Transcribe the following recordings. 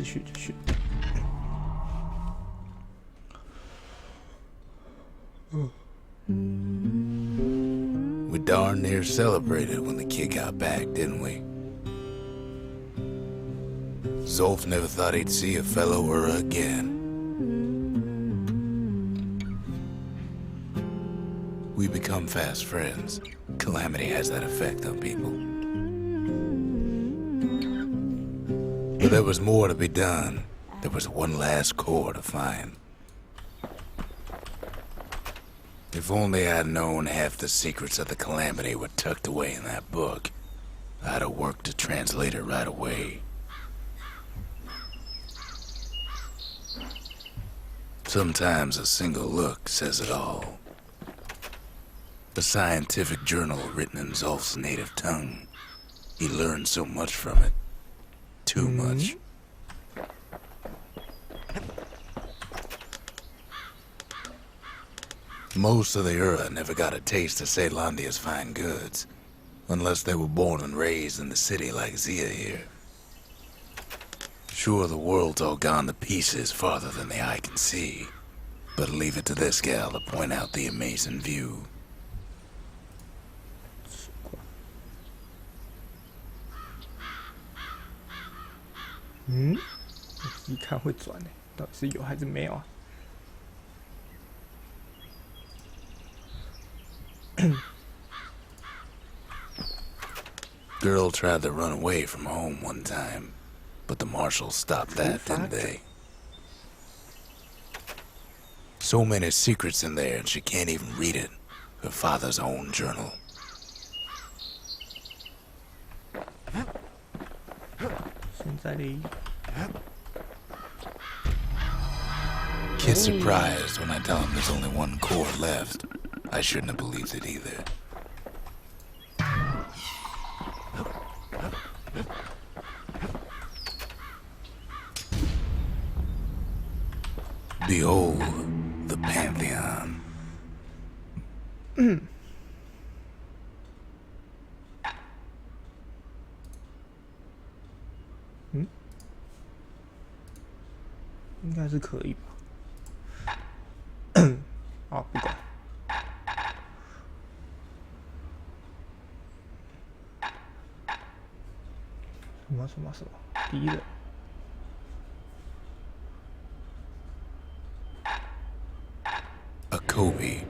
继续。We darn near celebrated when the kid got back, didn't we? Zolf never thought he'd see a fellow Ura again. We become fast friends. Calamity has that effect on people. But there was more to be done. There was one last core to find. If only I'd known half the secrets of the Calamity were tucked away in that book, I'd have worked to translate it right away. Sometimes a single look says it all. A scientific journal written in Zolf's native tongue. He learned so much from it. Too much. Most of the Ura never got a taste of Caelondia's fine goods, unless they were born and raised in the city like Zia here. Sure, the world's all gone to pieces farther than the eye can see, but leave it to this gal to point out the amazing view.我自己看会转欸，到底是有还是没有啊？ Girl tried to run away from home one time, but the marshals stopped that, didn't they? So many secrets in there, and she can't even read it. Her father's own journal. Kid's surprised when I tell him there's only one core left. I shouldn't have believed it either. Behold the Pantheon. 应该是可以吧。好，不管。什么？敌人。A Kobe.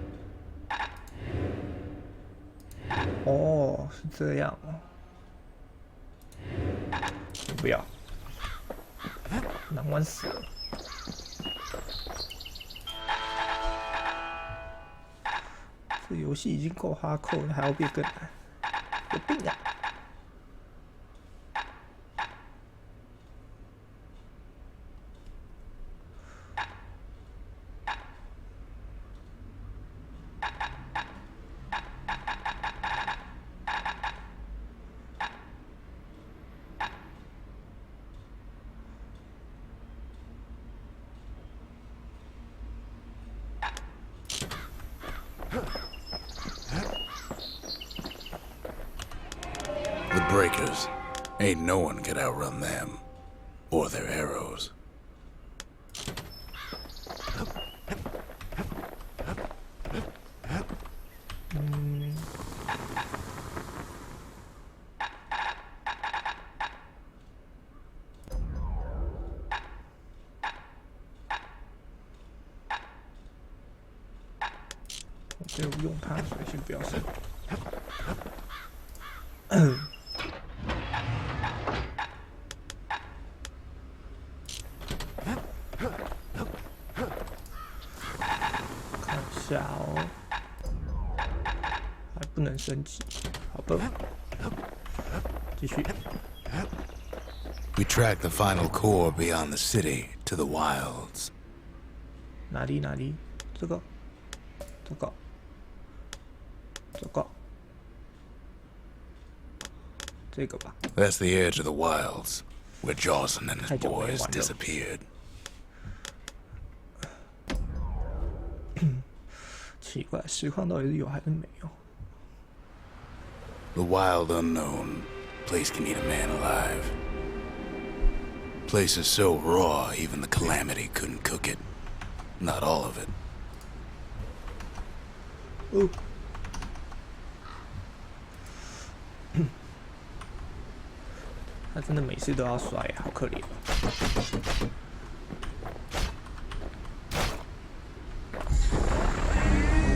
哦，是这样哦。你不要，难玩死了。这游戏已经够哈扣了，还要变更难，有病啊！ The Breakers. Ain't no one could outrun them. Or their arrows.我没有用它，所以先不要升。看一下哦，还不能升级，好吧，继续。We track the final core beyond the city to the wilds. 哪里？这个。 这个吧。 That's the edge of the wilds, where Jawson and his boys disappeared. 奇怪，实况到底是有还是没有？ The wild unknown, place can eat a man alive. Place is so raw, even the Calamity couldn't cook it. Not all of it. 哦，他真的每次都要摔，好可怜。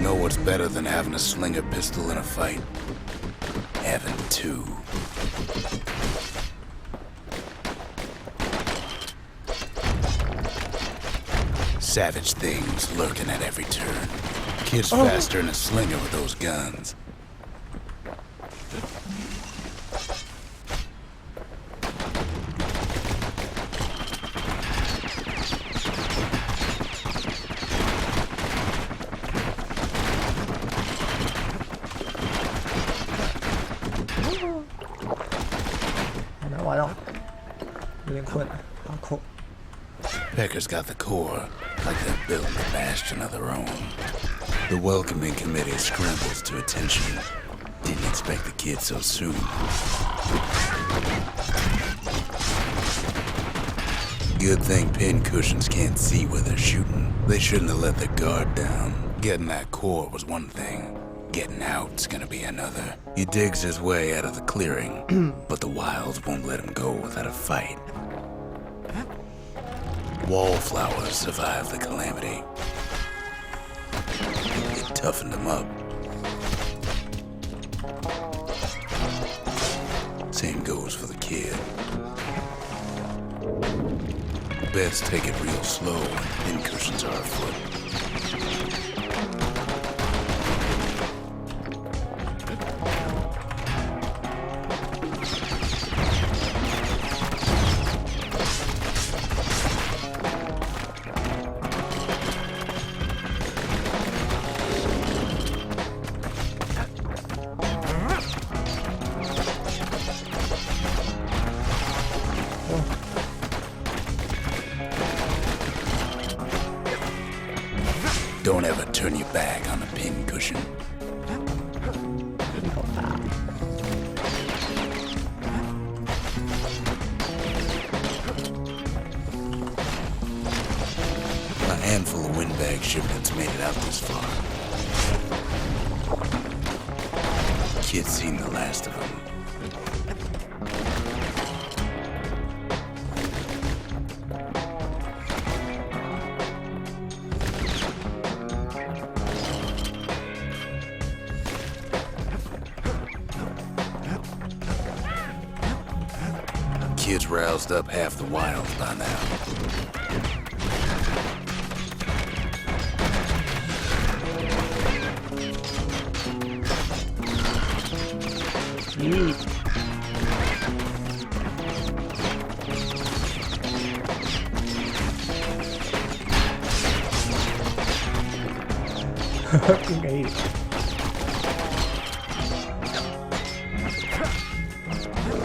Know what's better than having a slinger pistol in a fight? Having two. Savage things lurking at every turn. Kids faster than a slinger with those guns. Pecker's got the core, like they're building a bastion of their own. The welcoming committee scrambles to attention. Didn't expect the kid so soon. Good thing pincushions can't see where they're shooting. They shouldn't have let their guard down. Getting that core was one thing. Getting out's gonna be another. He digs his way out of the clearing, but the wilds won't let him go without a fight. Wallflowers survived the Calamity. It toughened them up. Same goes for the kid. Best take it real slow when pincushions are afoot. Don't ever turn your back on a pincushion. A handful of windbag shipments made it out this far. Kid's seen the last of them. Kid's roused up half the wilds by now.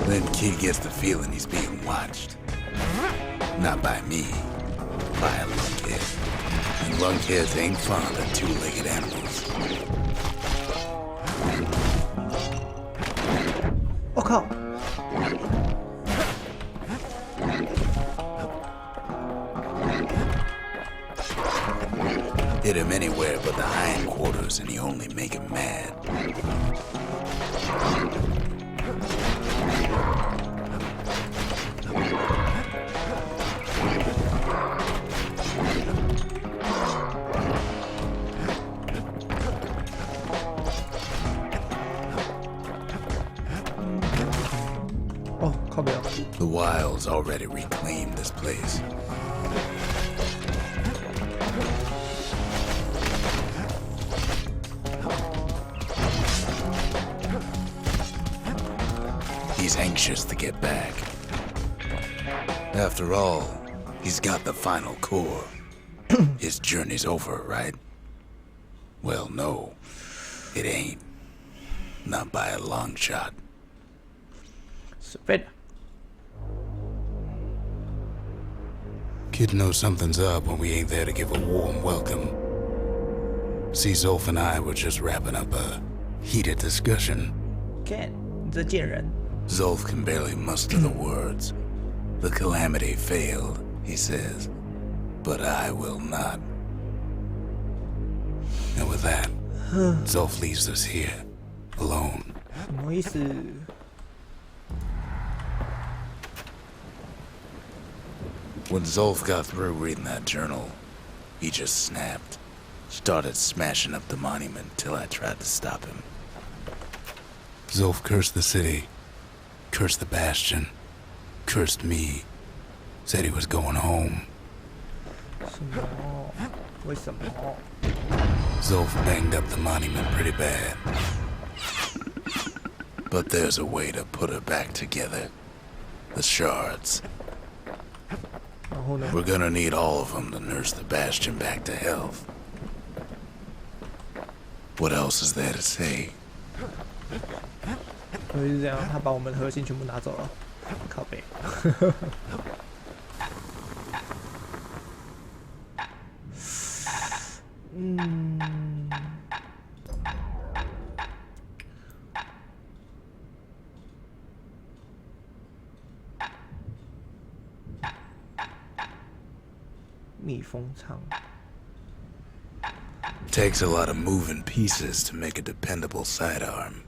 Then Kid gets the feeling he's being watched. Not by me, by a lunkhead. And lunkheads ain't fond of two-legged animals. 我靠！ Hit him anywhere but the hindquarters and he only make him mad. Oh, 靠北哦。 The wilds already reclaimed this place. He's anxious to get back. After all, he's got the final core. His journey's over, right? Well, no, it ain't. Not by a long shot. 随便的。 Kid knows something's up when we ain't there to give a warm welcome. See, Zolf and I were just wrapping up a heated discussion. 看，你这贱人！ Zolf can barely muster the words. The calamity failed, he says, but I will not. And with that, Zolf leaves us here, alone. 什么意思？ When Zolf got through reading that journal, he just snapped. Started smashing up the monument till I tried to stop him. Zolf cursed the city, cursed the Bastion, cursed me, said he was going home. 什么？为什么？ Zolf banged up the monument pretty bad. But there's a way to put her back together. The shards. 然后呢？ We're gonna need all of them to nurse the Bastion back to health. What else is there to say? 所以是这样，他把我们的核心全部拿走了，靠北。蜜蜂场。 Takes a lot of moving pieces to make a dependable sidearm.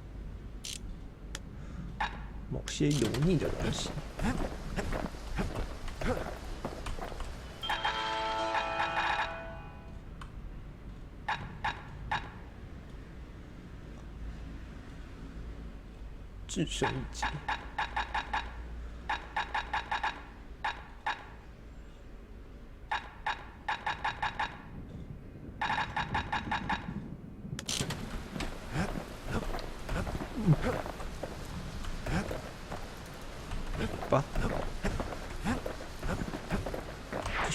某些油腻的东西。只剩一集。吧。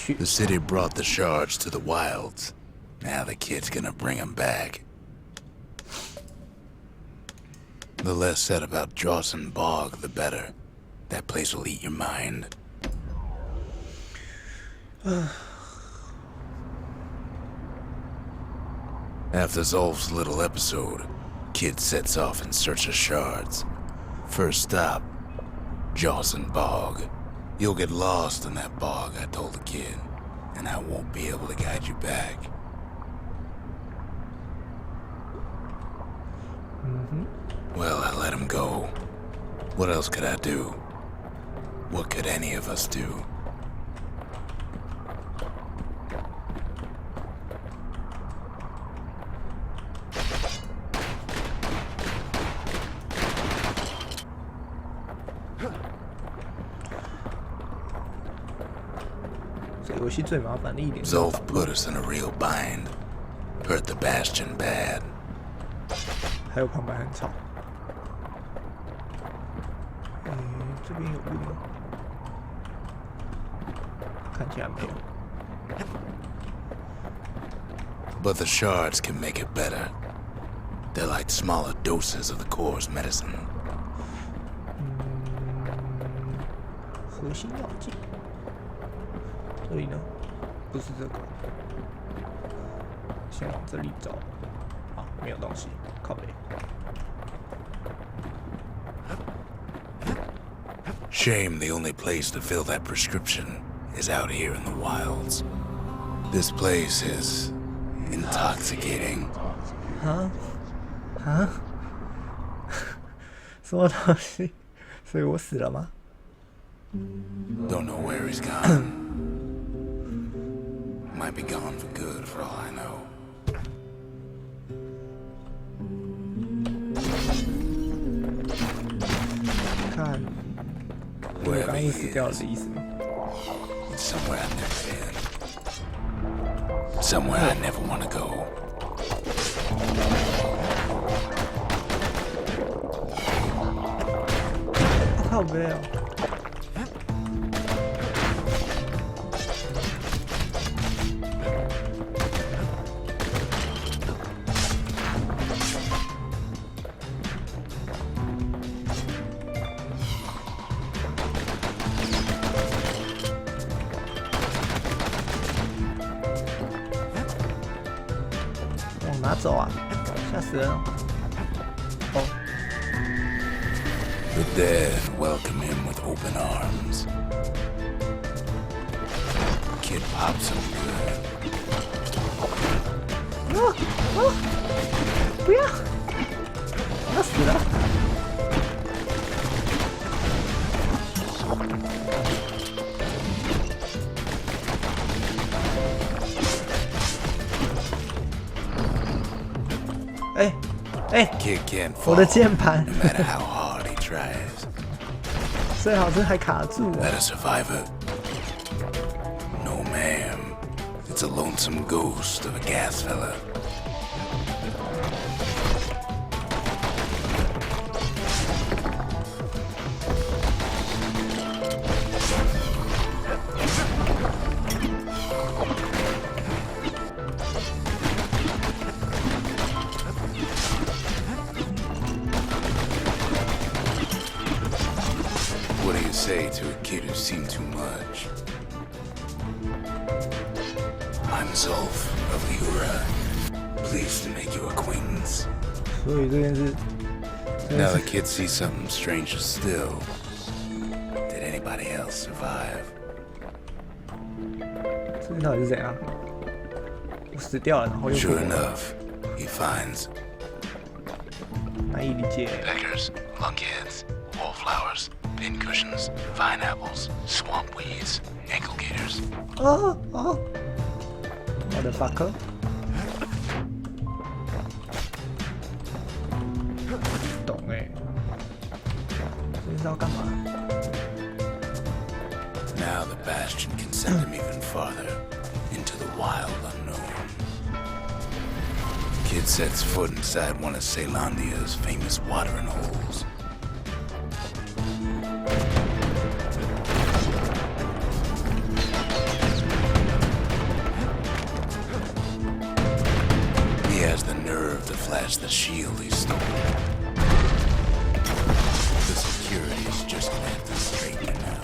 The city brought the shards to the wilds. Now the kid's gonna bring them back. The less said about Drawson Bog, the better. That place will eat your mind. After Zolf's little episode, kid sets off in search of shards. First stop, Drawson Bog. You'll get lost in that bog, I told the kid, and I won't be able to guide you back. Well, I let him go. What else could I do? What could any of us do? Zolf put us in a real bind. Hurt the Bastion bad. 还有旁边很吵。这边有路吗？看起来没有。But the shards can make it better. They're like smaller doses of the core's medicine. 核心药剂。所以呢，不是这个。先往这里找。啊，没有东西，靠北。 Shame the only place to fill that prescription is out here in the wilds. This place is intoxicating. 啊？什么东西？所以我死了吗？ Don't know where he's gone. Might be gone for good for all I know. 看。 我刚意死掉了的意思吗 ？Somewhere I've never been. Somewhere I never want to go. 靠背哦。哪走啊？吓死人了！哦。The dead welcome him with open arms. pop so good. 不要！我要死了！Kid can't 我 fall 的键盘 no matter how hard he tries. 最好是还卡住了。 That a survivor? No, ma'am. It's a lonesome ghost of a gas fella. What do you say to a kid who's seen too much? I'm Zolf of Ura. Pleased to make your acquaintance. 所以这件事， Now the kid sees something stranger still. Did anybody else survive? 这件到底是怎样？我死掉了，然后又复 Sure 活了 enough, he finds 难以理解。 peckers, lunkheads, wallflowers, pincushions, vine apples, swamp weeds, ankle gators. 哦，我的 fuck！ 懂哎，这是要干嘛？ Now the Bastion can send him even farther into the wild unknown. Kid sets foot inside one of Ceylondia's famous watering holes. He has the nerve to flash the shield he stole. The security's just gonna have to straighten him out.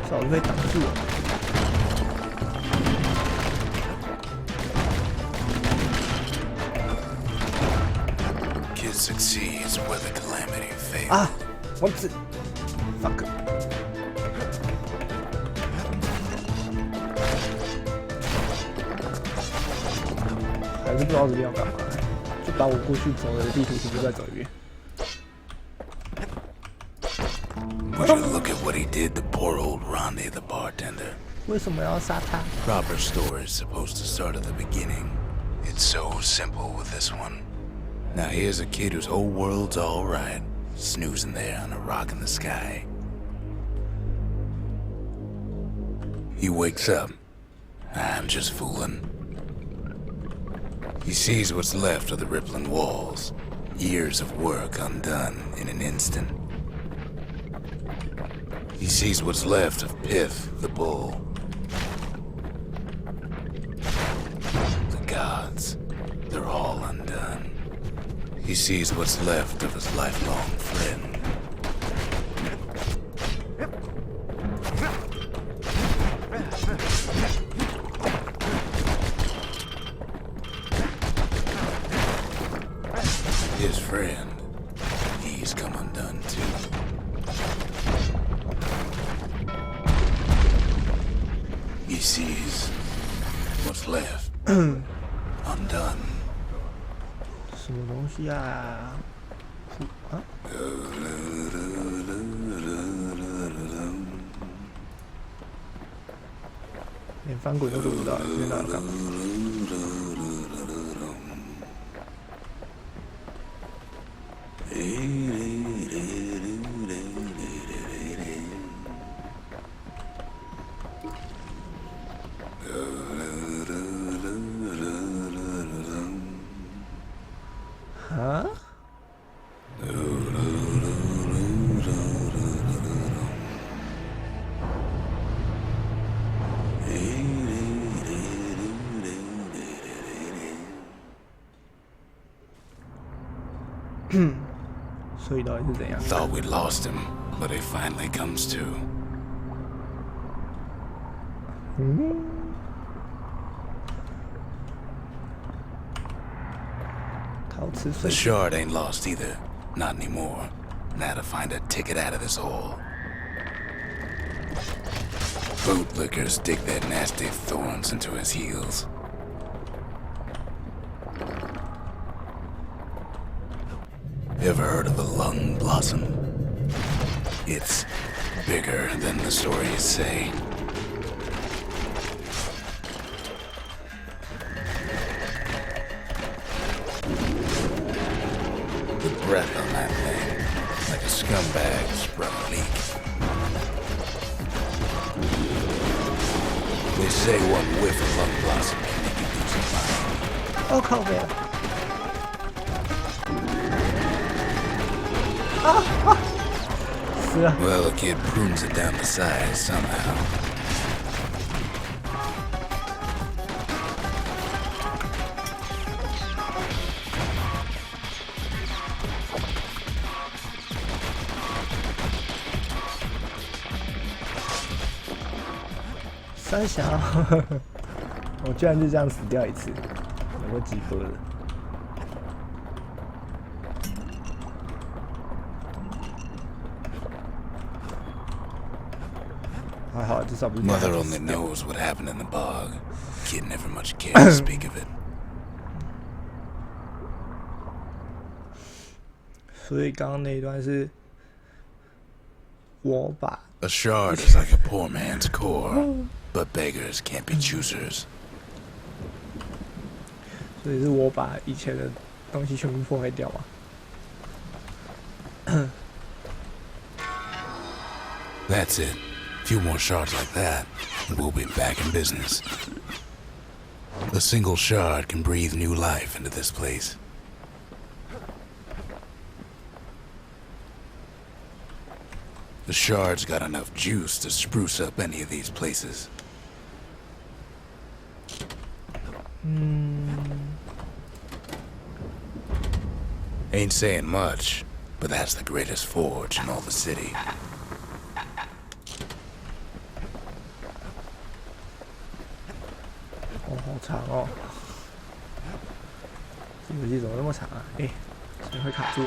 嫂子被挡住了。 Kid succeeds where the calamity fails. 啊！我只 fuck， 还是不知道这边要干嘛，就把我过去走的地图全部再走一遍。 Would you look at what he did to poor old Ronnie the bartender? 为什么要杀他？ Proper story is supposed to start at the beginning. It's so simple with this one. Now here's a kid whose whole world's alright, snoozing there on a rock in the sky. He wakes up. I'm just fooling. He sees what's left of the rippling walls. Years of work undone in an instant. He sees what's left of Piff, the bull. The gods, they're all undone. He sees what's left of his lifelong friend. His friend, he's come undone too. He sees what's left undone. 什么东西啊？啊？连翻滚都做不到，这边到底要干嘛？啊？所以到底是怎样？ Thought we'd lost him, but he finally comes to. 陶瓷 The 碎 shard ain't lost either. Not anymore. Now to find a ticket out of this hole. Bootlickers dig their nasty thorns into his heels. Ever heard of the lung blossom? It's bigger than the stories say. The breath on that thing, like a scumbag sprung a leak. They say one whiff of lung blossom can make you lose your mind. 哦靠背死了！ Well, the kid prunes it down the side somehow. .三峡，我居然就这样死掉一次，有个几波的。还好，至少不是。 Mother only knows what happened in the bog. Kid never much cared to speak of it. 所以刚刚那一段是我把 A shard is like a poor man's core, but beggars can't be choosers. 所以是我把以前的东西全部破坏掉嘛。That's it. Few more shards like that, and we'll be back in business. A single shard can breathe new life into this place. The shard's got enough juice to spruce up any of these places. Ain't saying much, but that's the greatest forge in all the city. 哦，好长哦！这游戏怎么那么长啊？哎，怎么会卡住？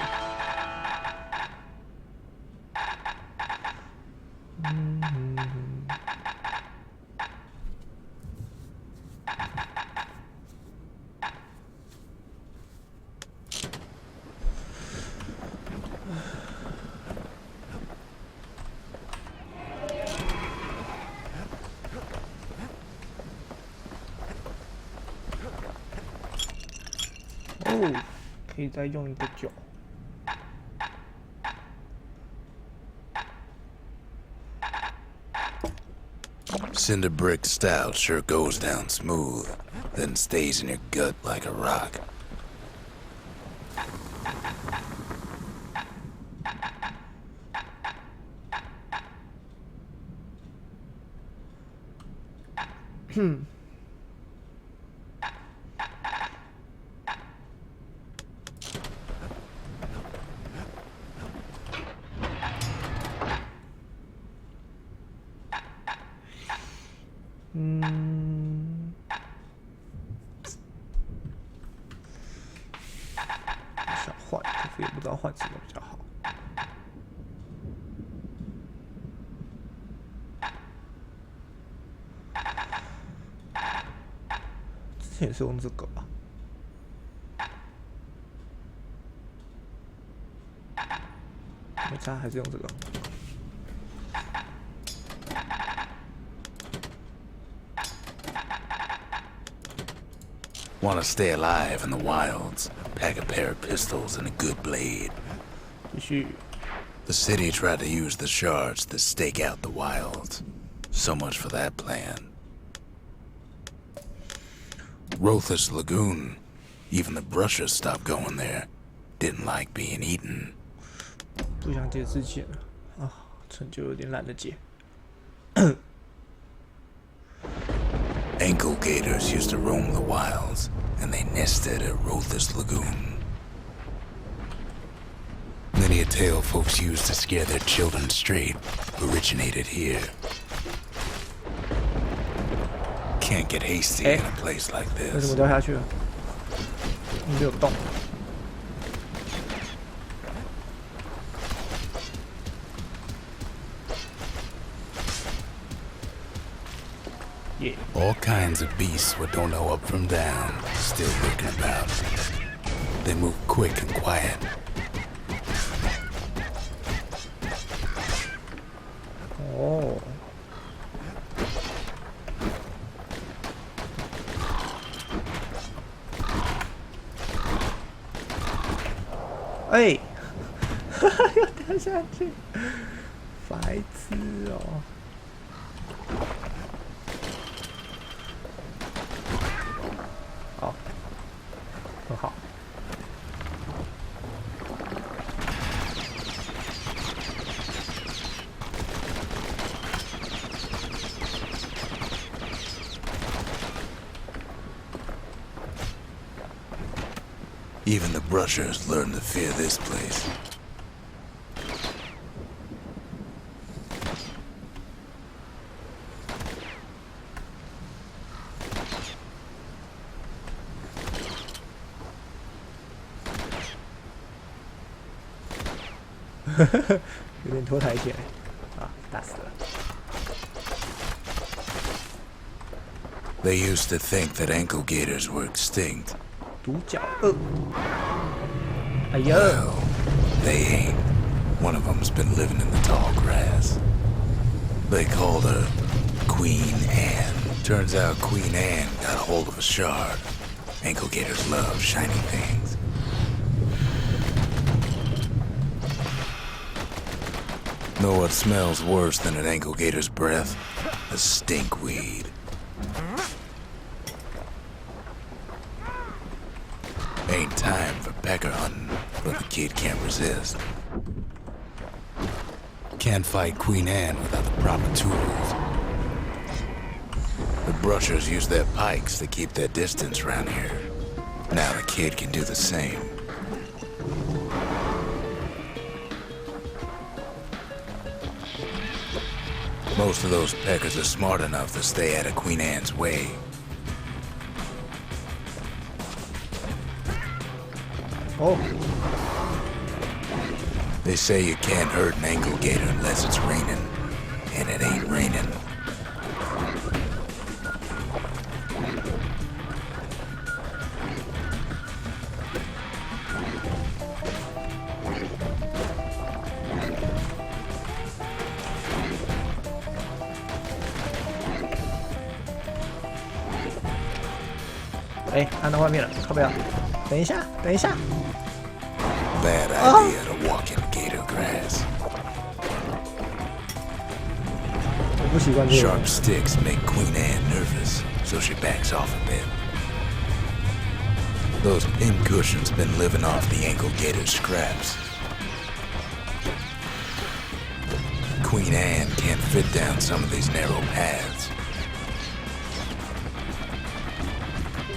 哦，可以再用一个酒。 Cinder brick stout sure goes down smooth, then stays in your gut like a rock.想换，可是也不知道换什么比较好。之前也是用这个吧？没差，还是用这个。 Want to stay alive in the wilds, pack a pair of pistols and a good blade. 继续。 The city tried to use the shards to stake out the wilds. So much for that plan. Rothless Lagoon. Even the brushers stopped going there. Didn't like being eaten. 不想解之前啊，成就有点懒得解。 Ankle gators used to roam the wilds, and they nested at Rothless Lagoon. Many a tale folks use to scare their children straight originated here. Can't get hasty in a place like 为什么 this. 掉下去了？没有动。Yeah. All kinds of beasts what don't know up from down, still lurking about. They move quick and quiet. Oh. 哎，又掉下去，白痴哦！好，很好。Even the brushers learn to fear this place. 有点拖抬起来，啊，打死了。They used to think that ankle gators were extinct. 独角鳄，哎呀， Well, they ain't. One of them's been living in the tall grass. They called her Queen Anne. Turns out Queen Anne got a hold of a shard. Ankle gators love shiny things. Know what smells worse than an ankle gator's breath? A stinkweed. Ain't time for pecker hunting, but the kid can't resist. Can't fight Queen Anne without the proper tools. The brushers use their pikes to keep their distance around here. Now the kid can do the same. Most of those peckers are smart enough to stay out of Queen Anne's way. Oh. They say you can't hurt an ankle gator unless it's raining, and it ain't raining. Eh, 哎，按到外面了，靠不了。等一下，等一下。 Bad idea to walk in gator grass. 我不习惯这个。 Sharp sticks make Queen Anne nervous, so she backs off a bit. Those pin cushions been living off the ankle gator's scraps. Queen Anne can't fit down some of these narrow paths.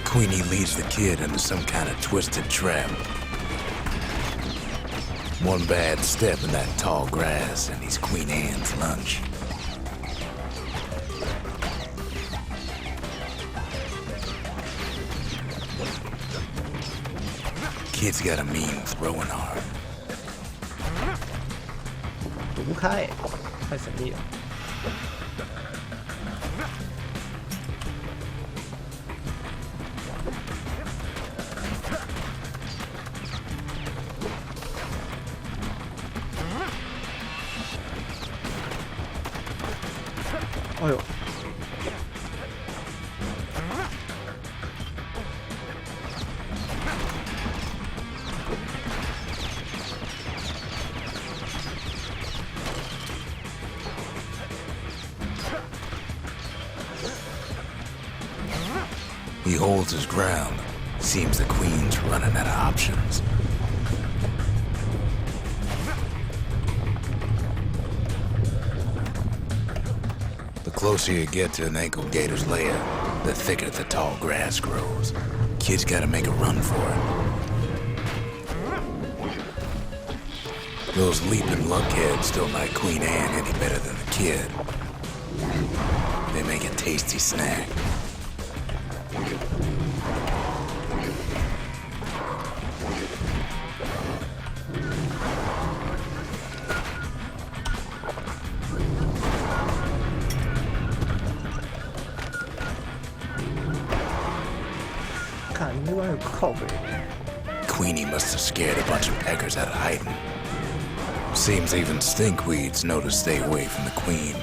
Queenie leads the kid into some kind of twisted trap. One bad step in that tall grass and he's Queen Anne's lunch. Kid's got a mean throwing arm. 躲不开，太神秘了。哎呦！ He holds his ground. Seems the queen's running out of options. The closer you get to an ankle gator's lair, the thicker the tall grass grows. Kid's gotta make a run for it. Those leaping luckheads don't like Queen Anne any better than the kid. They make a tasty snack. Queenie must have scared a bunch of peckers out of hiding. Seems even stinkweeds know to stay away from the queen.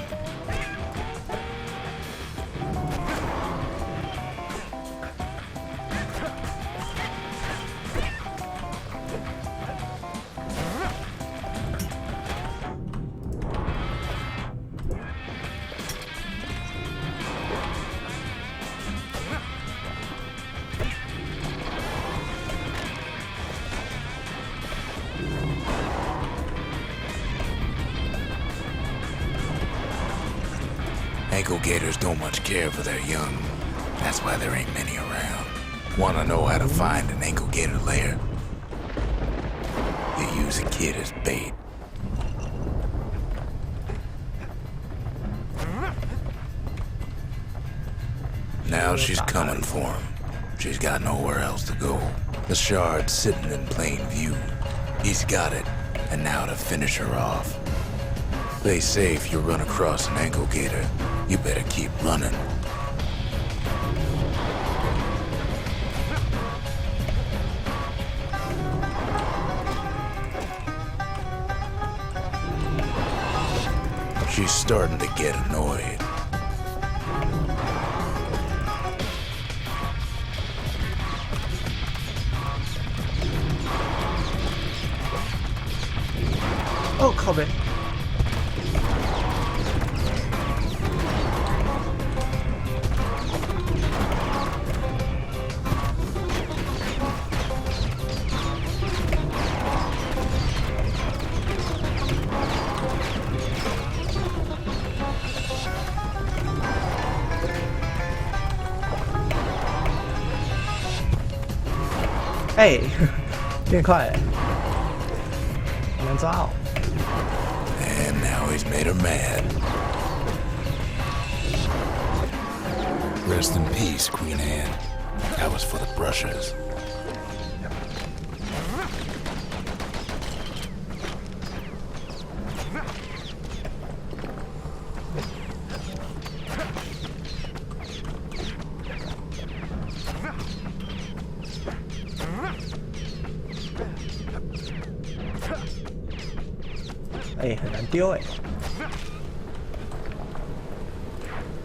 Ankle gators don't much care for their young. That's why there ain't many around. Wanna know how to find an ankle gator lair? You use a kid as bait. Now she's coming for him. She's got nowhere else to go. The shard's sitting in plain view. He's got it, and now to finish her off. They say if you run across an ankle gator, you better keep running. She's starting to get annoyed. Oh, 靠北。哎，变快了，好难抓哦。And now he's made her mad. Rest in peace, Queen Anne. That was for the brushers.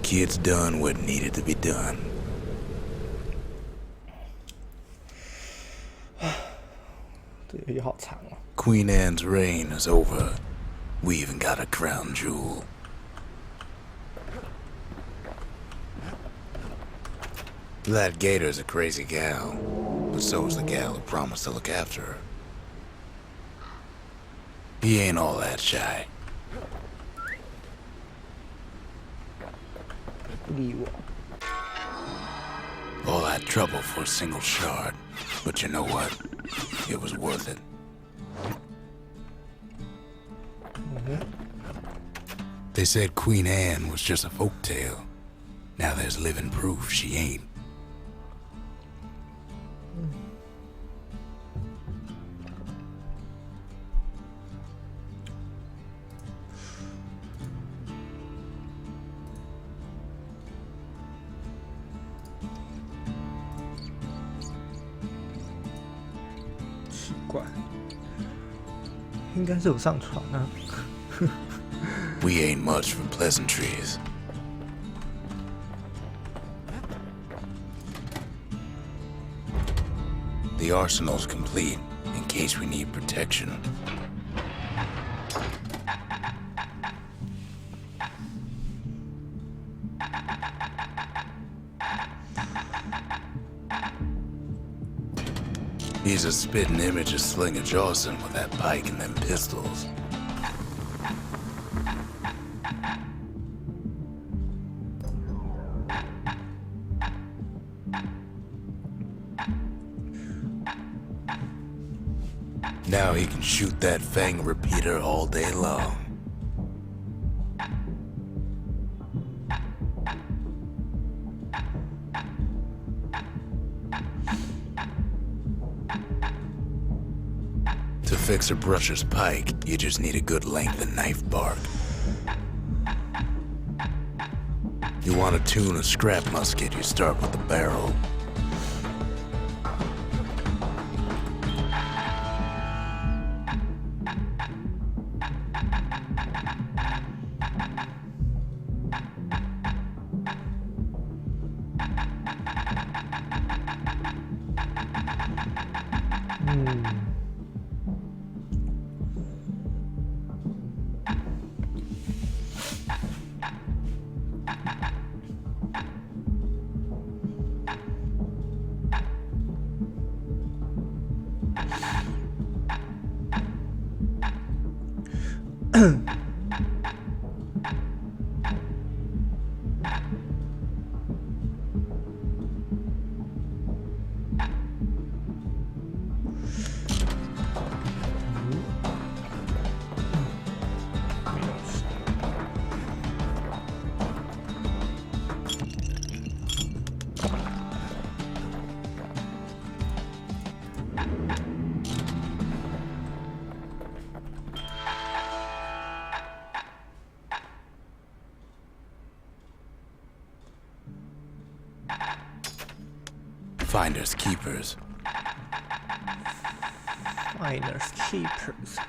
Kid's done what needed to be done. Queen Anne's reign is over. We even got a crown jewel. That gator's a crazy gal, but so's the gal who promised to look after her. He ain't all that shy. All that trouble for a single shard, but you know what? It was worth it. They said Queen Anne was just a folktale. Now there's living proof she ain't. We ain't much for pleasantries. The arsenal's complete in case we need protection. He's a spitting image of Slinger Jawson with that pike and them pistols. Now he can shoot that fang repeater all day long. To fix a brusher's pike, you just need a good length of knife bark. You want to tune a scrap musket, you start with the barrel. Finders keepers. Finders keepers.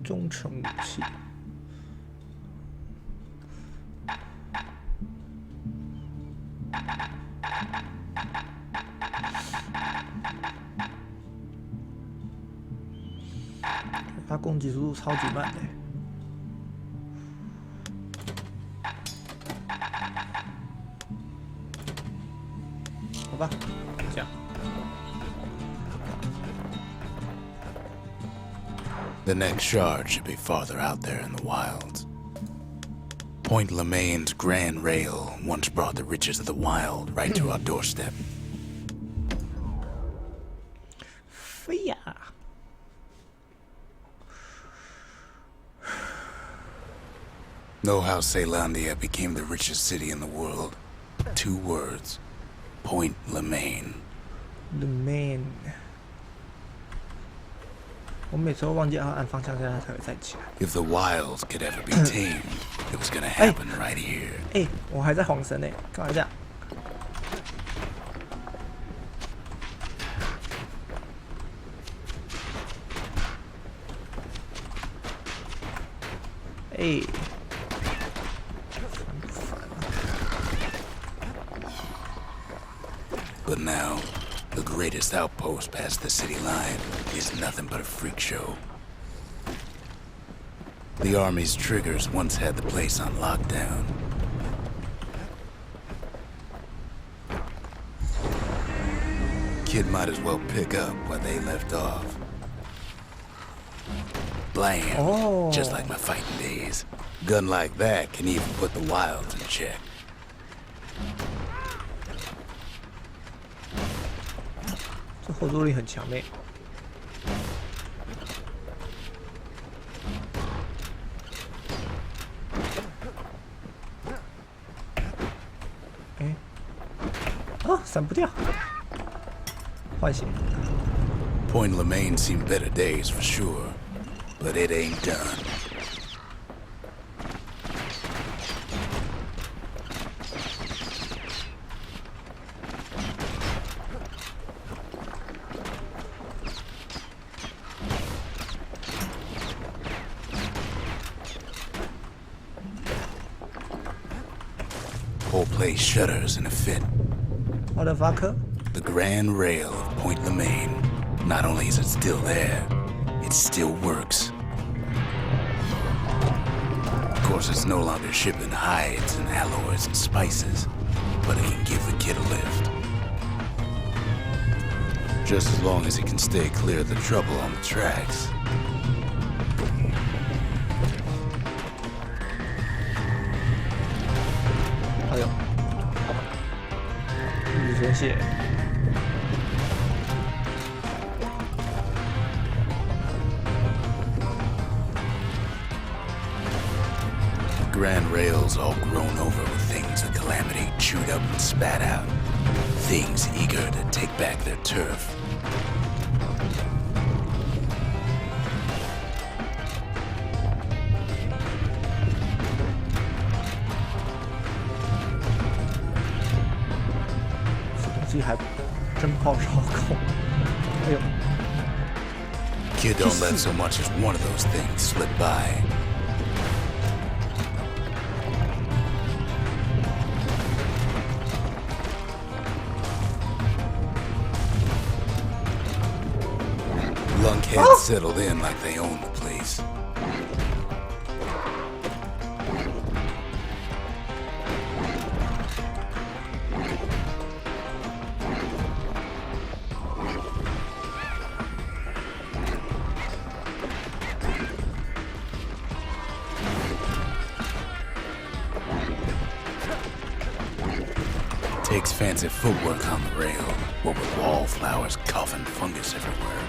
忠诚武器。它攻击速度超级慢的。好吧，这样。 The next shard should be farther out there in the wilds. Point Lemaine's Grand Rail once brought the riches of the wild right to our doorstep. 飞呀！ Know how Celandia became the richest city in the world? 2 words. Point Lemaine. Lemaine. 我每次都忘记要按方向键，它才会站起来。 If the wilds could ever be tamed, it was gonna happen right here. 哎，我还在晃神呢，干嘛这样？哎，烦不烦啊？ But now, the greatest outpost past the city line is nothing but a freak show. The army's triggers once had the place on lockdown. Kid might as well pick up where they left off. Blam, Oh. just like my fighting days. Gun like that can even put the wilds in check. 这后坐力很强嘞。哎，啊，闪不掉，换血。 Point Lemaine seen better days for sure, but it ain't done. Whole place shudders in a fit. Motherfucker. The Grand Rail of Point Lemaine. Not only is it still there, it still works. Of course, it's no longer shipping hides and alloys and spices, but it can give the kid a lift. just as long as he can stay clear of the trouble on the tracks. 哎呦，雨泉蟹。 Grand rails all grown over with things of calamity chewed up and spat out. Things eager to take back their turf. Kid, don't let so much as one of those things slip by. Lunkheads settled in like they own the place. Takes fancy footwork on the rail, what with wallflowers, coughing fungus everywhere.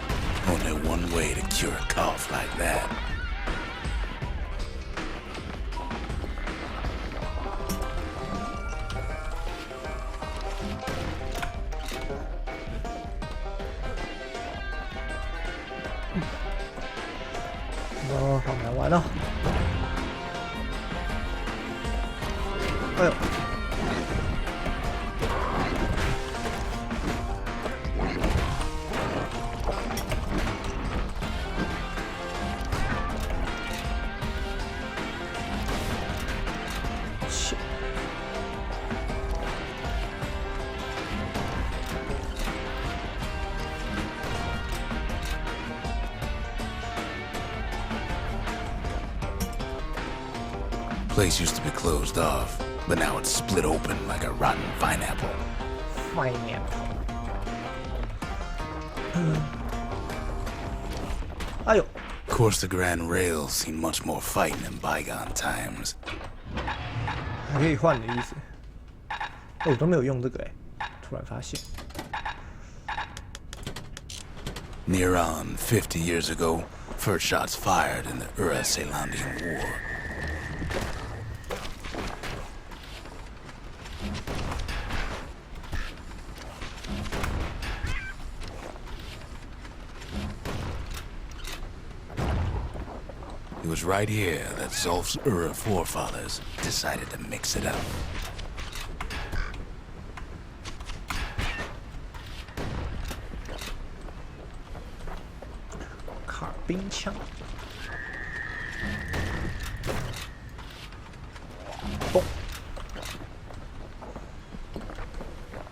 Only one way to cure a cough like that. Oh, 好难玩哦！哎呦！ Place used to be closed off, but now it's split open like a rotten pineapple. Pineapple. 哎呦 Of course, the Grand Rails seen much more fighting in bygone times. 还可以换的意思。我都没有用这个突然发现。 Near on 50 years ago, first shots fired in the Ura-Selandian War. It was right here that Zolf's Ura forefathers decided to mix it up.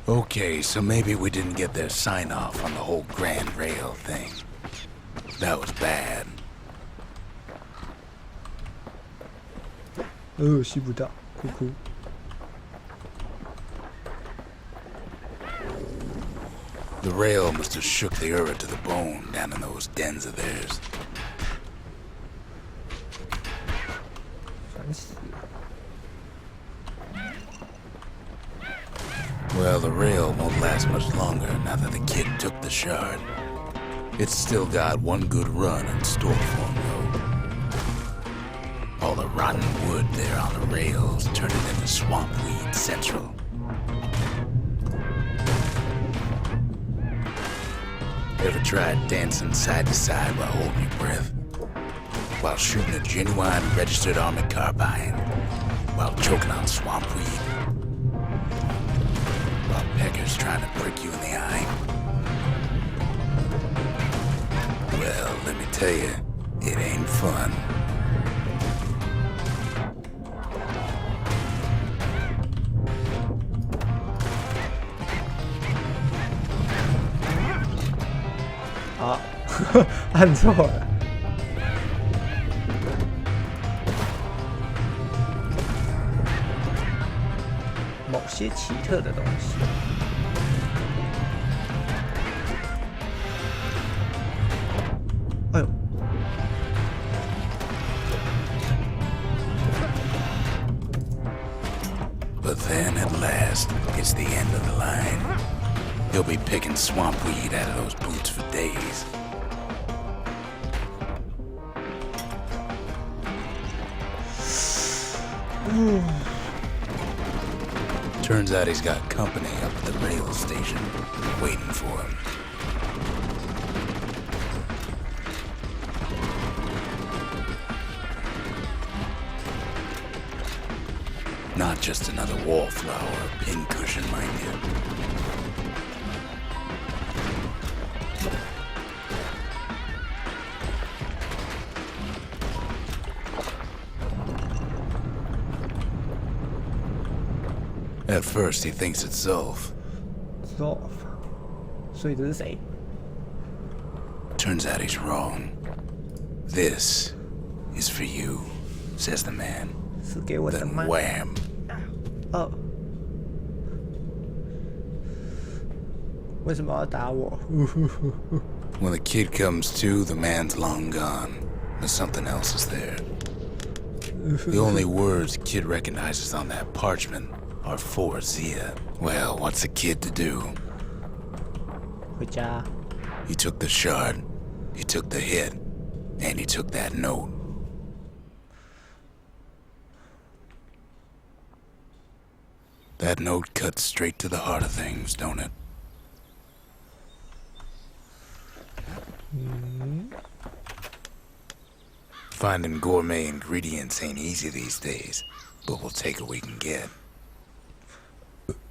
Okay, so maybe we didn't get their sign-off on the whole Grand Rail thing. That was bad. 吸不到，哭哭。 The rail must have shook the Ura to the bone down in those dens of theirs. 烦死了。 Well, the rail won't last much longer now that the kid took the shard. It's still got one good run in store for him, though. All the rotten wood there on the rails turned it into swamp weed central. Ever tried dancing side to side while holding your breath? While shooting a genuine registered army carbine? While choking on swamp weed? While peckers trying to prick you in the eye? Well, let me tell you, it ain't fun. Ah, 按错了。某些奇特的东西。But then at last, it's the end of the line. He'll be picking swamp weed out of those boots for days. Turns out he's got company up at the rail station, waiting for him. Not just another wallflower or pincushion, mind you. At first, he thinks it's Zolf. Zolf. 所以这是谁？ Turns out he's wrong. This is for you, says the man. 是给我的 Then 吗？ wham! 哦。为什么要打我？ When the kid comes to, the man's long gone. But something else is there. The only words Kid recognizes on that parchment are for Zia. Well, what's the kid to do? 回家。 He took the shard, he took the hit, and he took that note. That note cuts straight to the heart of things, don't it? Finding gourmet ingredients ain't easy these days, but we'll take what we can get.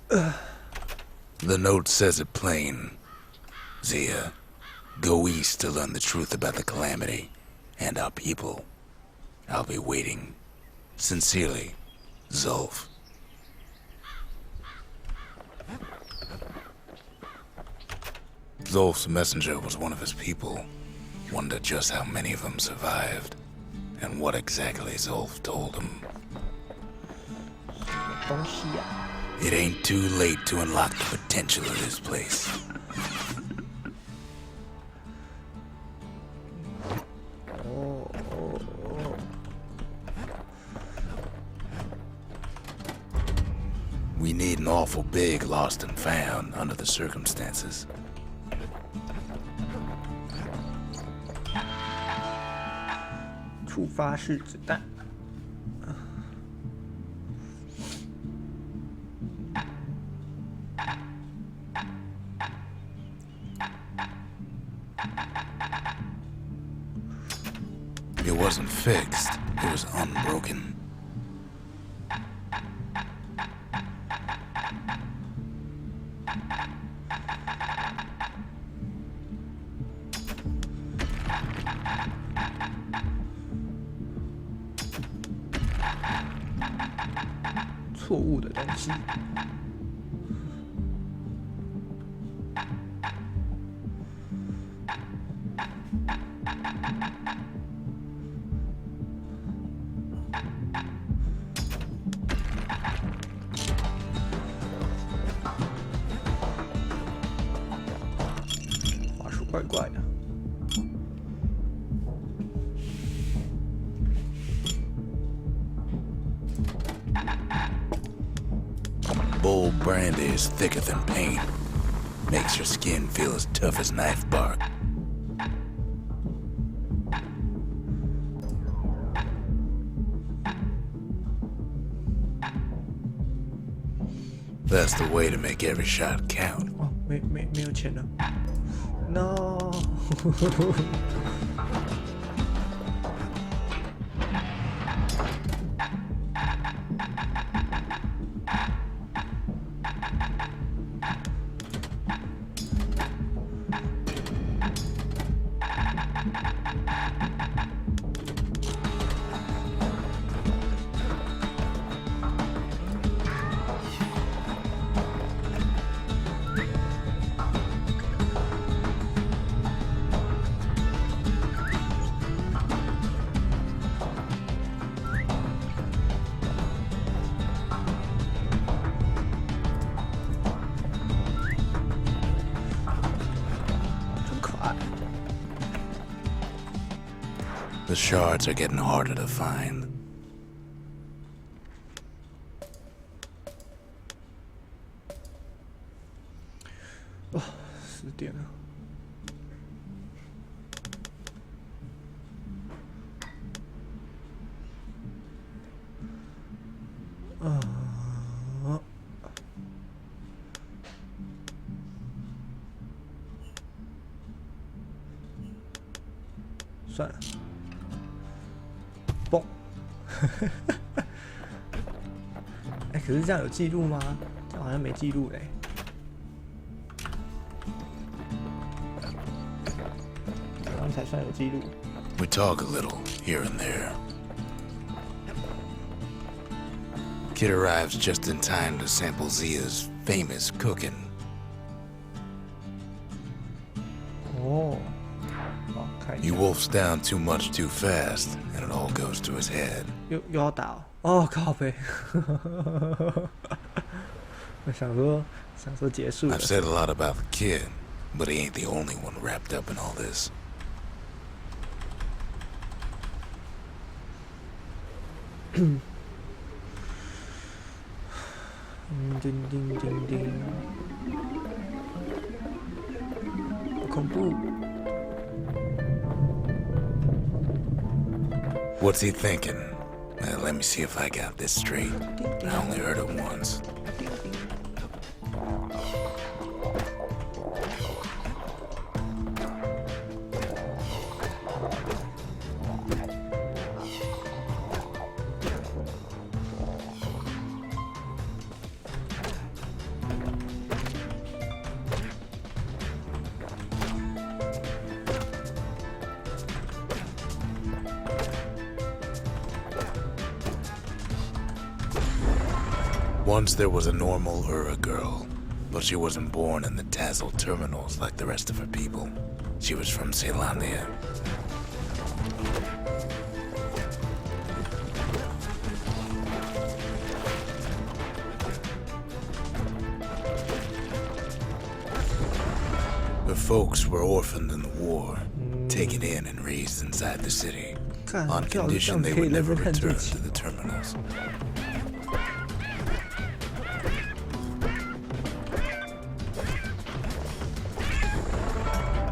The note says it plain. Zia, go east to learn the truth about the calamity and our people. I'll be waiting. Sincerely, Zolf. Zolf's messenger was one of his people. Wonder just how many of them survived, and what exactly Zolf told him. 东西啊。 It ain't too late to unlock the potential of this place. We need an awful big lost and found under the circumstances. 触发式子弹。 It wasn't fixed, it was unbroken. 错误的东西。 话术怪怪的。 Bold brandy is thicker than paint. Makes your skin feel as tough as knife bark. That's the way to make every shot count. 哦，没有钱了。No 。The shards are getting harder to find. 哦，10点了。算了，蹦。哎，可是这样有记录吗？这样好像没记录嘞。这样才算有记录。We talk a little here and there. Kid arrives just in time to sample Zia's famous cooking. 哦。He wolfs down too much too fast, and it all goes to his head. 又要打哦！哦，靠北！我想说结束了。 I've said a lot about the kid, but he ain't the only one wrapped up in all this. 叮叮叮叮，好恐怖！ What's he thinking? Let me see if I got this straight. I only heard it once. Once there was a normal Ura girl, but she wasn't born in the Tassel terminals like the rest of her people. She was from Ceylondia. Her folks were orphaned in the war, taken in and raised inside the city, on condition they would never return to the terminals.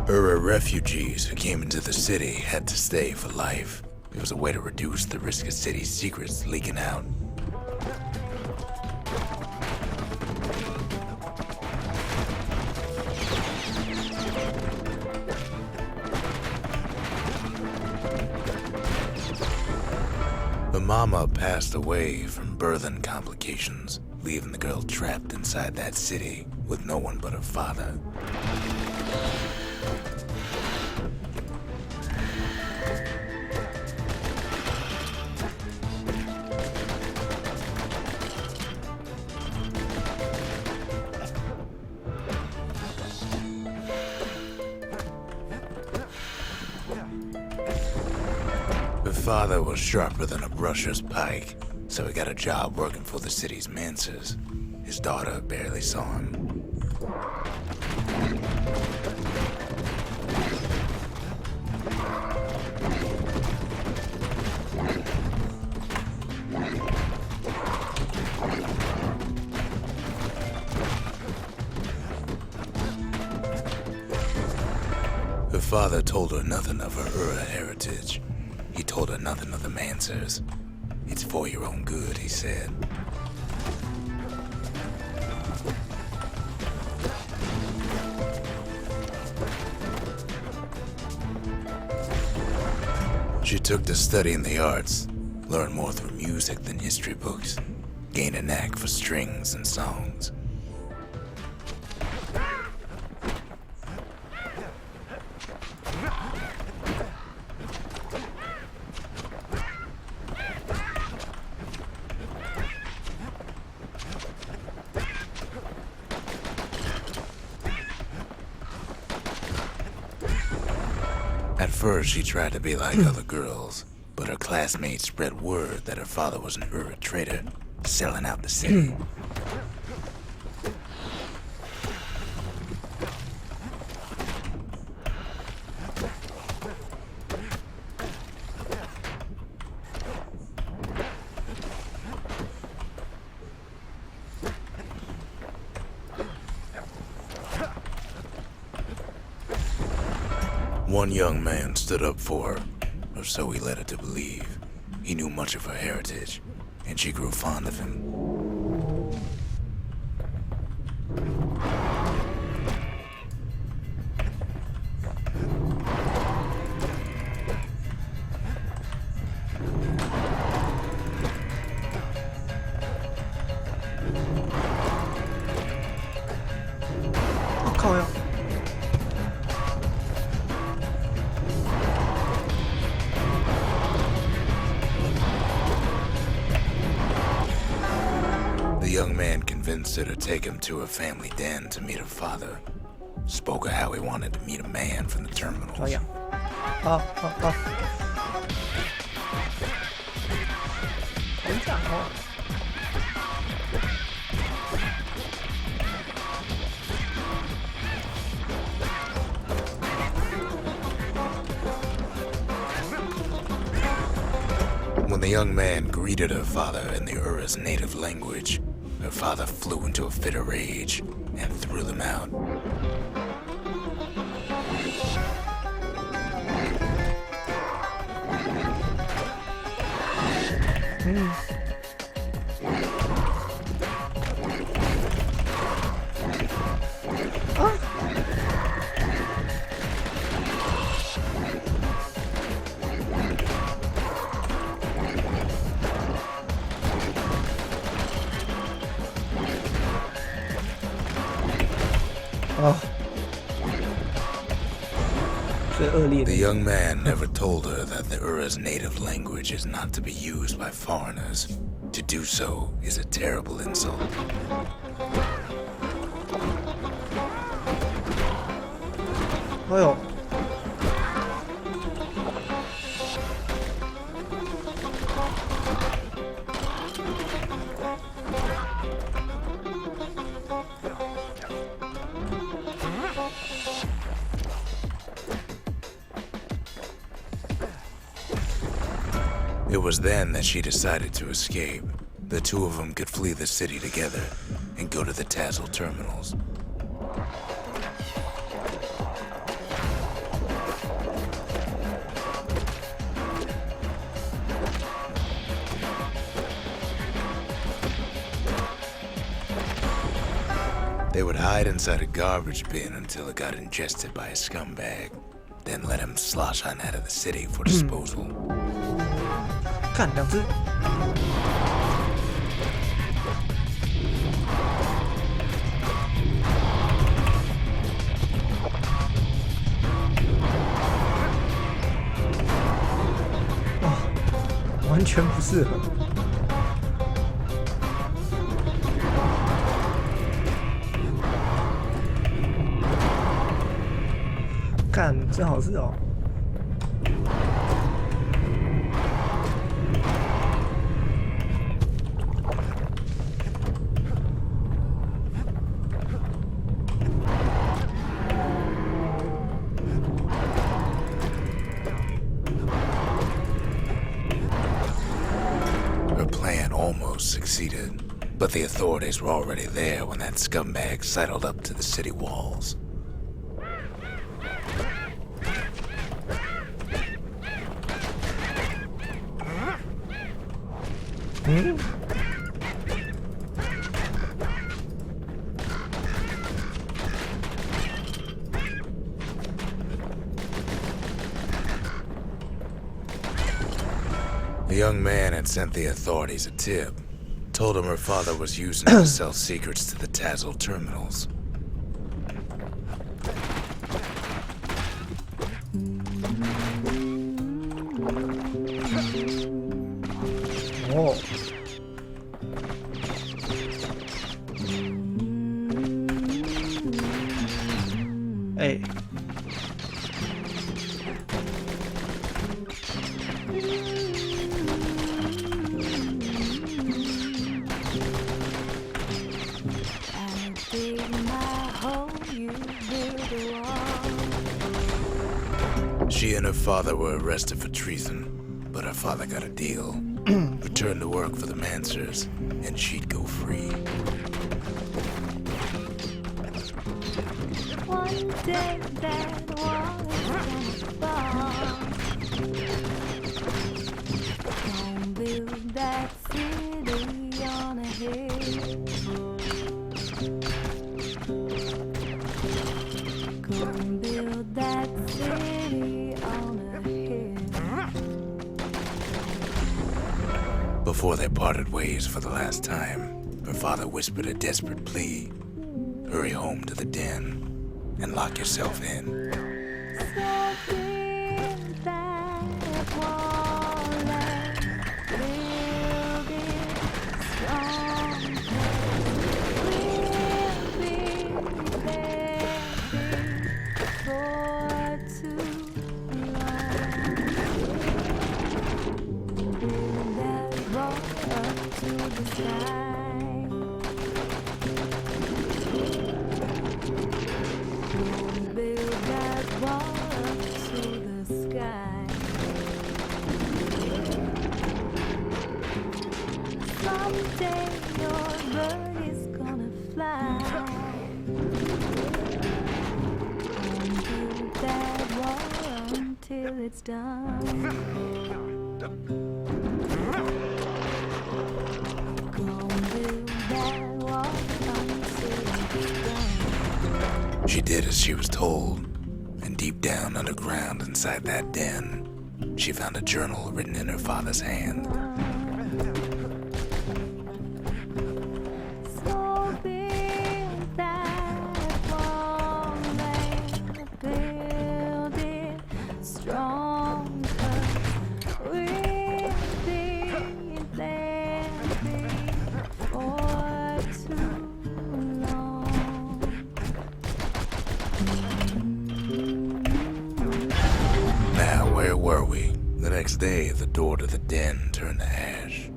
Ura refugees who came into the city had to stay for life. It was a way to reduce the risk of city secrets leaking out. The mama passed away from birthing complications, leaving the girl trapped inside that city with no one but her father. Her father was sharper than a brusher's pike, so he got a job working for the city's mancers. His daughter barely saw him. Her father told her nothing of her Ura heritage. He told her nothing of the Mancers. It's for your own good, he said. She took to studying the arts, learned more through music than history books, gained a knack for strings and songs. At first, she tried to be like other girls, but her classmates spread word that her father was an Ura trader, selling out the city. One young man stood up for her, or so he led her to believe. He knew much of her heritage, and she grew fond of him. 靠呀！ The young man convinced her to take him to her family den to meet her father. Spoke of how he wanted to meet a man from the 抓 terminals. 痒！好，好，好！好痒哦！ When the young man greeted her father in the Ura's native language, her father flew into a fit of rage and threw them out. The young man never told her that the Ura's native language is not to be used by foreigners. To do so is a terrible insult. 哎呦！It was then that she decided to escape. The two of them could flee the city together and go to the Tassel terminals. They would hide inside a garbage bin until it got ingested by a scumbag, then let him slosh on out of the city for disposal. 看两只，哇，完全不适合。干，真好吃哦。 Succeeded, but the authorities were already there when that scumbag sidled up to the city walls. The young man had sent the authorities a tip. Told him her father was using it to sell secrets to the Tassel terminals. Oh. Hey. She and her father were arrested for treason, but her father got a deal. Returned to work for the Mancers, and she'd go free. One day that wall is gonna fall. Gonna build that city on a hill. Gonna build that city on a hill. Before they parted ways for the last time, her father whispered a desperate plea. Hurry home to the den and lock yourself in. So build that wall and build it strong. We'll be there for too long. Build that wall up to the sky. Build that wall up to the sky. Someday your bird is gonna fly. And build that wall until it's done. Gonna build that wall until it's done. She did as she was told, and deep down underground inside that den, she found a journal written in her father's hand. So build that wall and build it stronger. We'll be there for too long. Now, where were we? The next day, the door to the den turned to ash.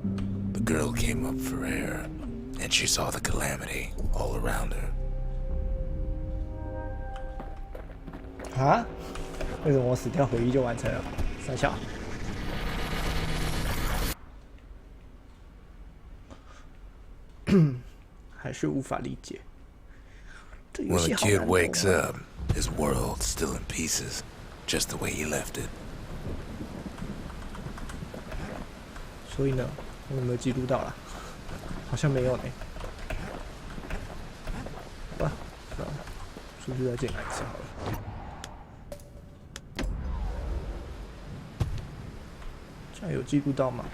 The girl came up for air, and she saw the calamity all around her. 啊？为什么我死掉回忆就完成了？三小。还是无法理解。这游 When 戏 the 好 kid 难懂 wakes 啊 up, his world's still in pieces, just the way he left it. 所以呢，我有没有记录到啦？好像没有呢。好吧，算了，出去再进来一次好了。这样有记录到吗？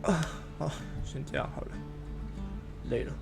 啊，好，先这样好了，累了。